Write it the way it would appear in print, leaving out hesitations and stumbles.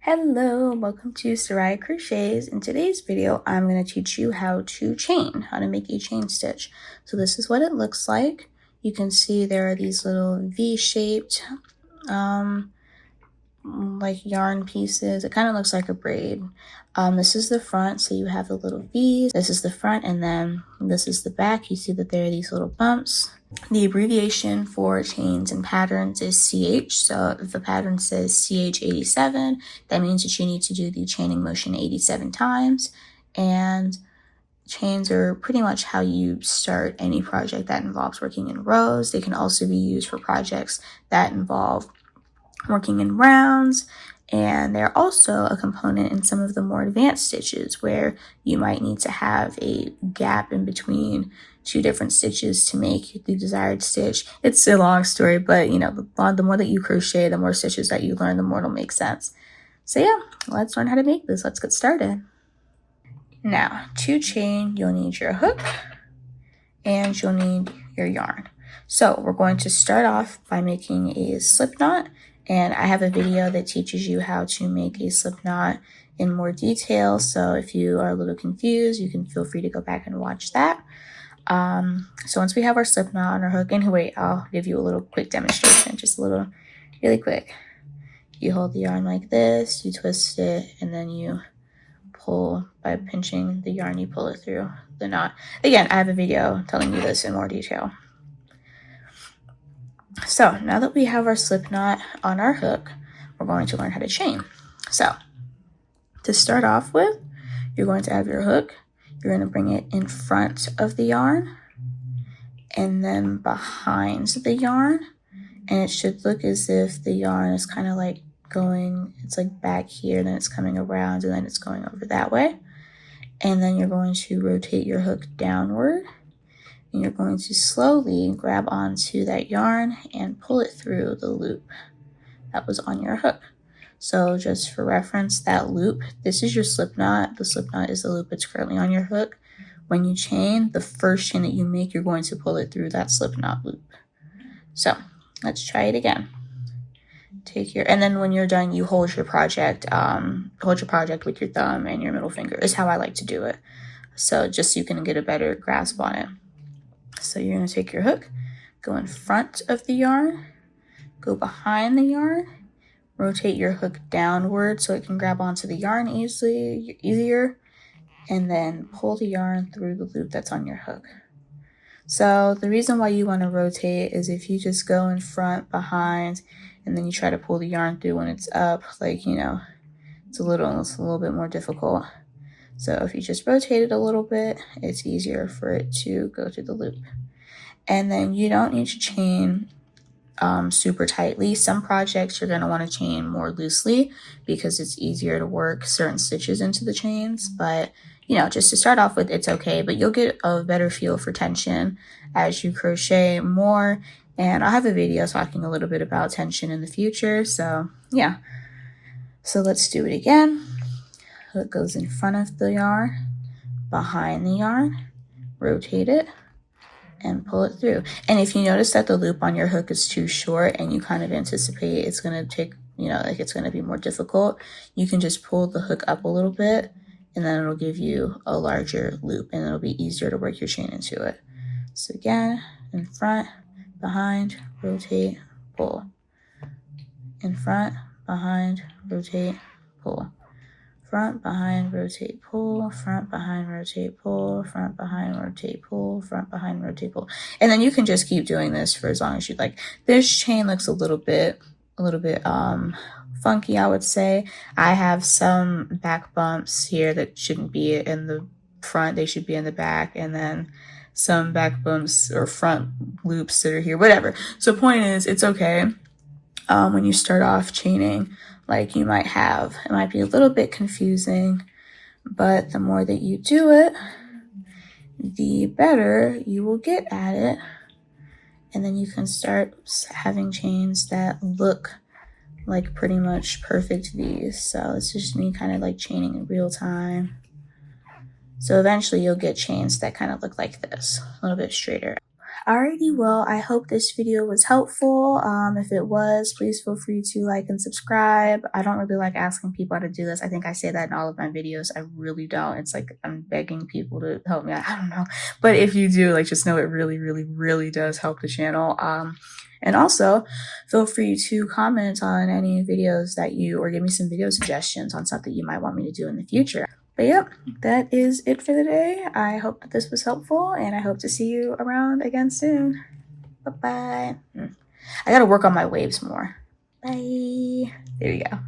Hello, welcome to Sarai Crochets. In today's video, I'm going to teach you how to make a chain stitch. So this is what it looks like. You can see there are these little V-shaped like yarn pieces. It kind of looks like a braid. This is the front, so you have the little V's. This is the front, and then this is the back. You see that there are these little bumps. The abbreviation for chains and patterns is CH. So if the pattern says CH87, that means that you need to do the chaining motion 87 times. And chains are pretty much how you start any project that involves working in rows. They can also be used for projects that involve working in rounds, and they're also a component in some of the more advanced stitches where you might need to have a gap in between two different stitches to make the desired stitch. It's a long story, but you know, the more that you crochet, the more stitches that you learn, the more it'll make sense. So yeah, let's learn how to make this. Let's get started. Now, to chain, you'll need your hook and you'll need your yarn. So we're going to start off by making a slip knot, and I have a video that teaches you how to make a slip knot in more detail. So if you are a little confused, you can feel free to go back and watch that. So once we have our slip knot on our hook, and wait, I'll give you a little quick demonstration, just a little, really quick. You hold the yarn like this, you twist it, and then you pull by pinching the yarn, you pull it through the knot. Again, I have a video telling you this in more detail. So now that we have our slip knot on our hook, we're going to learn how to chain. So to start off with, you're going to have your hook. You're going to bring it in front of the yarn and then behind the yarn. And it should look as if the yarn is kind of like going, it's like back here, then it's coming around, and then it's going over that way. And then you're going to rotate your hook downward. And you're going to slowly grab onto that yarn and pull it through the loop that was on your hook. So just for reference, that loop, this is your slip knot. The slip knot is the loop that's currently on your hook. When you chain, the first chain that you make, you're going to pull it through that slip knot loop. So let's try it again. And then when you're done, you hold your project with your thumb and your middle finger is how I like to do it. So just so you can get a better grasp on it. So you're going to take your hook, go in front of the yarn, go behind the yarn, rotate your hook downward so it can grab onto the yarn easier, and then pull the yarn through the loop that's on your hook. So the reason why you want to rotate is if you just go in front, behind, and then you try to pull the yarn through when it's up, like, you know, it's a little bit more difficult. So if you just rotate it a little bit, it's easier for it to go through the loop. And then you don't need to chain super tightly. Some projects you're going to want to chain more loosely because it's easier to work certain stitches into the chains. But, you know, just to start off with, it's okay. But you'll get a better feel for tension as you crochet more. And I'll have a video talking a little bit about tension in the future. So, yeah. So let's do it again. Hook goes in front of the yarn, behind the yarn, rotate it, and pull it through. And if you notice that the loop on your hook is too short and you kind of anticipate it's going to take, you know, like it's going to be more difficult, you can just pull the hook up a little bit and then it'll give you a larger loop and it'll be easier to work your chain into it. So again, in front, behind, rotate, pull. In front, behind, rotate, pull. Front, behind, rotate, pull, front, behind, rotate, pull, front, behind, rotate, pull, front, behind, rotate, pull. And then you can just keep doing this for as long as you'd like. This chain looks a little bit funky, I would say. I have some back bumps here that shouldn't be in the front, they should be in the back, and then some back bumps or front loops that are here, whatever. So point is, it's okay. When you start off chaining, like it might be a little bit confusing, but the more that you do it, the better you will get at it. And then you can start having chains that look like pretty much perfect V's. So it's just me kind of like chaining in real time. So eventually you'll get chains that kind of look like this, a little bit straighter. Alrighty, well, I hope this video was helpful. If it was, please feel free to like and subscribe. I don't really like asking people how to do this. I think I say that in all of my videos. I really don't. It's like I'm begging people to help me. I don't know. But if you do, like, just know it really, really, really does help the channel. And also, feel free to comment on any videos that or give me some video suggestions on something you might want me to do in the future. But yep, that is it for the day. I hope that this was helpful, and I hope to see you around again soon. Bye-bye. I gotta work on my waves more. Bye. There we go.